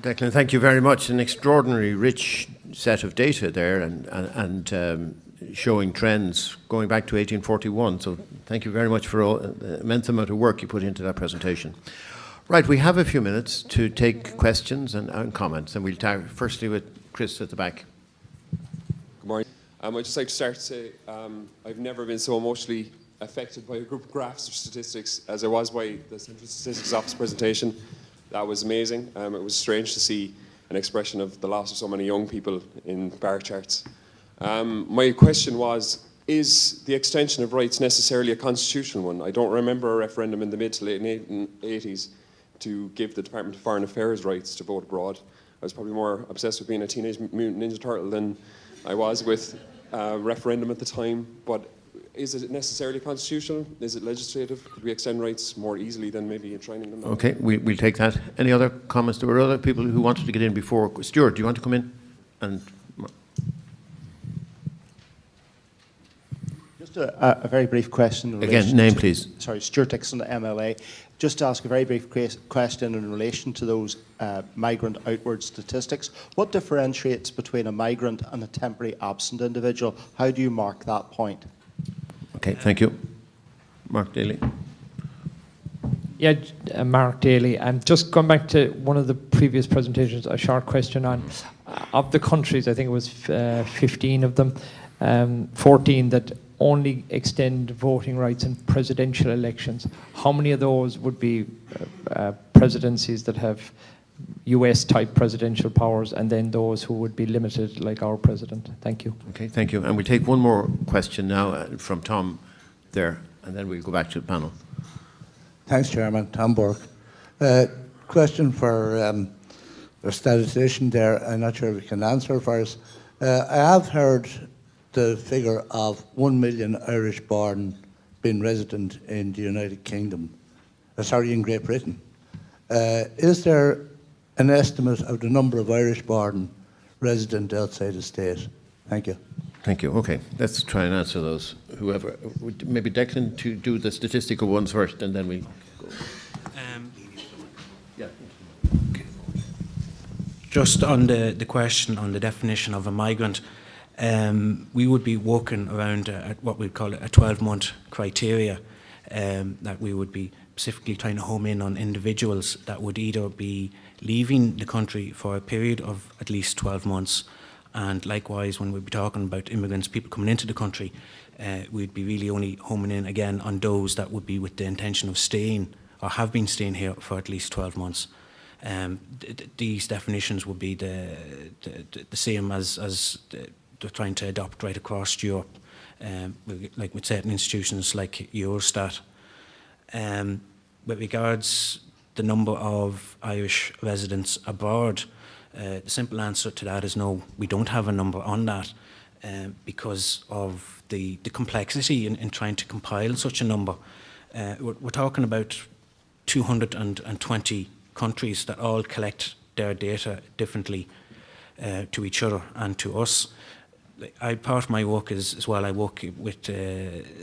Declan, thank you very much. An extraordinary rich set of data there and showing trends going back to 1841. So thank you very much for all the immense amount of work you put into that presentation. Right, we have a few minutes to take questions and comments, and we'll start firstly with Chris at the back. Good morning. I'd just like to start to say I've never been so emotionally affected by a group of graphs or statistics as I was by the Central Statistics Office presentation. That was amazing. It was strange to see an expression of the loss of so many young people in bar charts. My question was, is the extension of rights necessarily a constitutional one? I don't remember a referendum in the mid to late 80s to give the Department of Foreign Affairs rights to vote abroad. I was probably more obsessed with being a Teenage Mutant Ninja Turtle than I was with a referendum at the time. But is it necessarily constitutional? Is it legislative? Could we extend rights more easily than maybe enshrining them? Okay, we'll take that. Any other comments? There were other people who wanted to get in before. Stuart, do you want to come in? And just a very brief question. Again, name please. Sorry, Stuart Dixon, MLA. Just to ask a very brief question in relation to those migrant outward statistics. What differentiates between a migrant and a temporary absent individual? How do you mark that point? Okay, thank you. Mark Daly. Yeah, Mark Daly. Just going back to one of the previous presentations, a short question on, of the countries, I think it was 15 of them, 14 that only extend voting rights in presidential elections. How many of those would be presidencies that have US-type presidential powers, and then those who would be limited, like our president? Thank you. Okay, thank you. And we'll take one more question now from Tom there, and then we'll go back to the panel. Thanks, Chairman. Tom Burke. Question for the statistician there. I'm not sure if you can answer for us. I have heard the figure of 1 million Irish-born being resident in the United Kingdom, in Great Britain. Is there an estimate of the number of Irish-born resident outside the state? Thank you. Thank you. Okay, let's try and answer those. Whoever, maybe Declan to do the statistical ones first, and then we go. Yeah. Okay. Just on the question on the definition of a migrant, we would be working around what we'd call a 12-month criteria, that we would be specifically trying to home in on individuals that would either be leaving the country for a period of at least 12 months, and likewise when we'd be talking about immigrants, people coming into the country, we'd be really only homing in again on those that would be with the intention of staying or have been staying here for at least 12 months. These definitions would be the same as they're trying to adopt right across Europe, like with certain institutions like Eurostat. With regards the number of Irish residents abroad, the simple answer to that is no, we don't have a number on that, because of the complexity in trying to compile such a number. We're talking about 220 countries that all collect their data differently to each other and to us. Part of my work is as well, I work with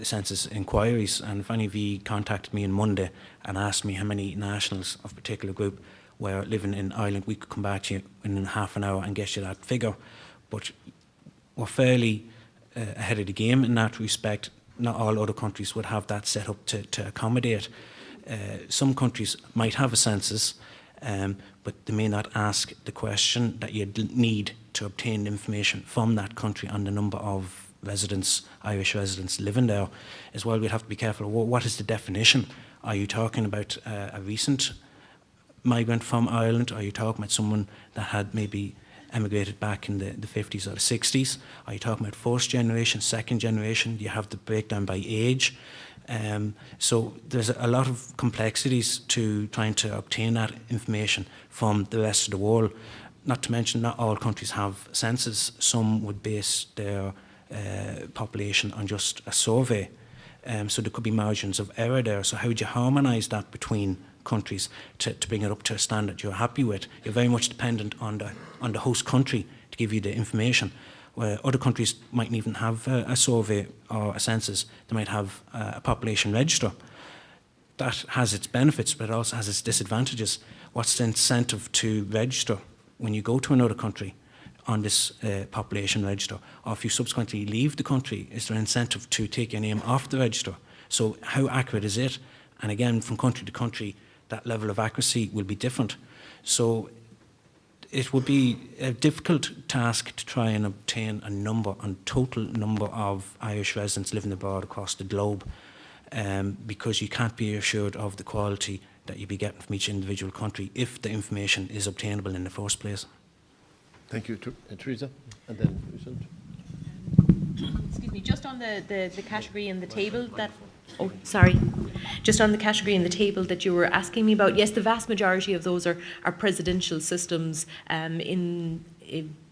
census inquiries, and if any of you contacted me on Monday and asked me how many nationals of a particular group were living in Ireland, we could come back to you in half an hour and get you that figure. But we're fairly ahead of the game in that respect. Not all other countries would have that set up to accommodate. Some countries might have a census, but they may not ask the question that you need to obtain information from that country on the number of residents, Irish residents living there. As well, we'd have to be careful. What is the definition? Are you talking about a recent migrant from Ireland? Are you talking about someone that had maybe emigrated back in the 50s or the 60s? Are you talking about first generation, second generation? Do you have the breakdown by age? So there's a lot of complexities to trying to obtain that information from the rest of the world. Not to mention, not all countries have census. Some would base their population on just a survey. So there could be margins of error there. So how would you harmonise that between countries to bring it up to a standard you're happy with? You're very much dependent on the host country to give you the information, where other countries mightn't even have a survey or a census. They might have a population register. that has its benefits, but it also has its disadvantages. What's the incentive to register when you go to another country on this population register? Or if you subsequently leave the country, is there an incentive to take your name off the register? So how accurate is it? And again, from country to country, that level of accuracy will be different. So it would be a difficult task to try and obtain a total number of Irish residents living abroad across the globe, because you can't be assured of the quality that you'll be getting from each individual country if the information is obtainable in the first place. Thank you, Teresa. And then Lucinda. Excuse me, just on the category in the table that, oh, sorry, just on the category in the table that you were asking me about, yes, the vast majority of those are presidential systems in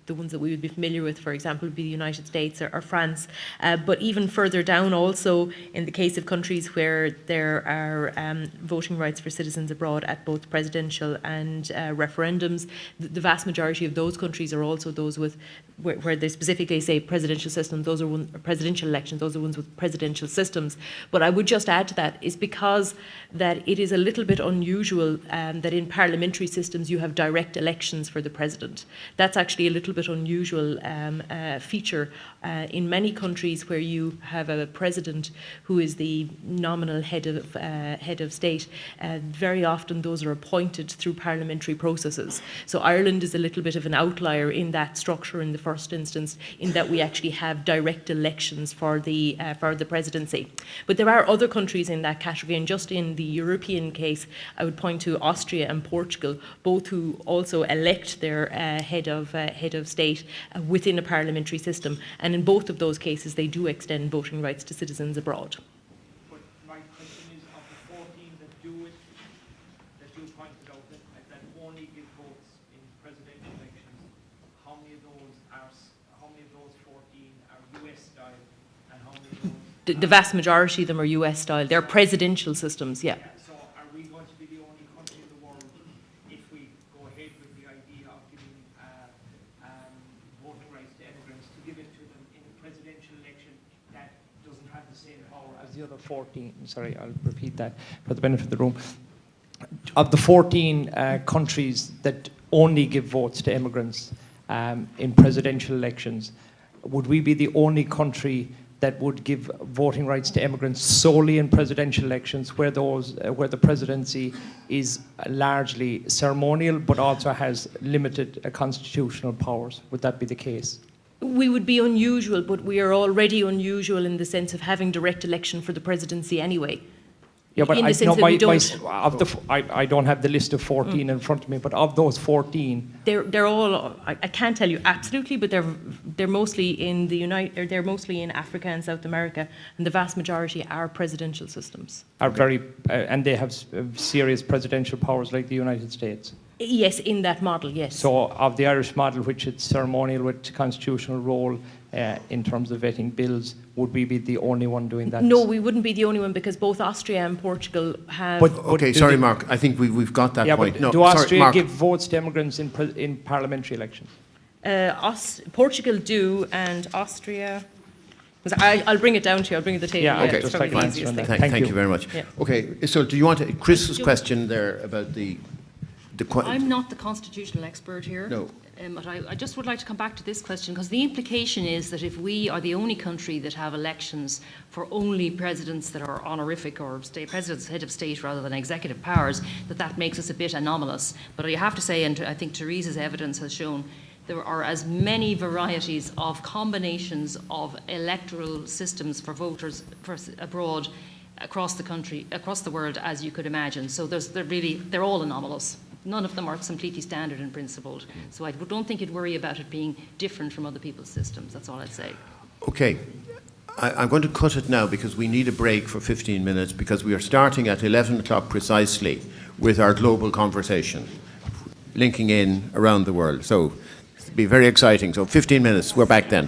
the ones that we would be familiar with, for example, would be the United States or France. But even further down also, in the case of countries where there are voting rights for citizens abroad at both presidential and referendums, the vast majority of those countries are also those with, where they specifically say presidential systems, those are presidential elections, those are ones with presidential systems. But I would just add to that, is because that it is a little bit unusual that in parliamentary systems you have direct elections for the president. That's actually a little bit unusual feature in many countries where you have a president who is the nominal head of state. Very often those are appointed through parliamentary processes. So Ireland is a little bit of an outlier in that structure in the first instance, in that we actually have direct elections for the presidency. But there are other countries in that category, and just in the European case, I would point to Austria and Portugal, both who also elect their head of state within a parliamentary system. And in both of those cases, they do extend voting rights to citizens abroad. But my question is, of the 14 that do it, that you pointed out, that only give votes in presidential elections, how many of those 14 are US style, and how many of those? The vast majority of them are US style. They're presidential systems, yeah. So are we going to be the only country in the world, if we go ahead with the idea of giving voting rights to immigrants, to give it to them in a presidential election that doesn't have the same power as the other 14? Sorry, I'll repeat that for the benefit of the room. Of the 14 countries that only give votes to immigrants in presidential elections, would we be the only country that would give voting rights to immigrants solely in presidential elections, where the presidency is largely ceremonial but also has limited constitutional powers? Would that be the case? We would be unusual, but we are already unusual in the sense of having direct election for the presidency anyway. Yeah, but in the sense that we don't. I don't have the list of 14 in front of me, but of those 14, They're all. I can't tell you absolutely, but they're mostly in they're mostly in Africa and South America, and the vast majority are presidential systems. are very and they have serious presidential powers like the United States. Yes, in that model, yes. So of the Irish model, which is ceremonial with constitutional role in terms of vetting bills, would we be the only one doing that? No, we wouldn't be the only one, because both Austria and Portugal have. Okay, do sorry, they- Mark. I think we've got that Yeah, point. but No, do sorry, Austria Mark. give votes to immigrants in parliamentary elections? Portugal do, and Austria. I'll bring it down to you. I'll bring the table. Yeah, okay, it's like probably the to easiest answer thing. that. Thank you very much. Yeah. Okay, so do you want to, Chris's question there about the I'm not the constitutional expert here. No. But I just would like to come back to this question, because the implication is that if we are the only country that have elections for only presidents that are honorific, or presidents, head of state rather than executive powers, that makes us a bit anomalous. But I have to say, and I think Teresa's evidence has shown, there are as many varieties of combinations of electoral systems for voters abroad across the country, across the world, as you could imagine. So they're all anomalous. None of them are completely standard and principled. So I don't think you'd worry about it being different from other people's systems. That's all I'd say. Okay. I'm going to cut it now because we need a break for 15 minutes, because we are starting at 11 o'clock precisely with our global conversation, linking in around the world. So it'll be very exciting. So 15 minutes. We're back then.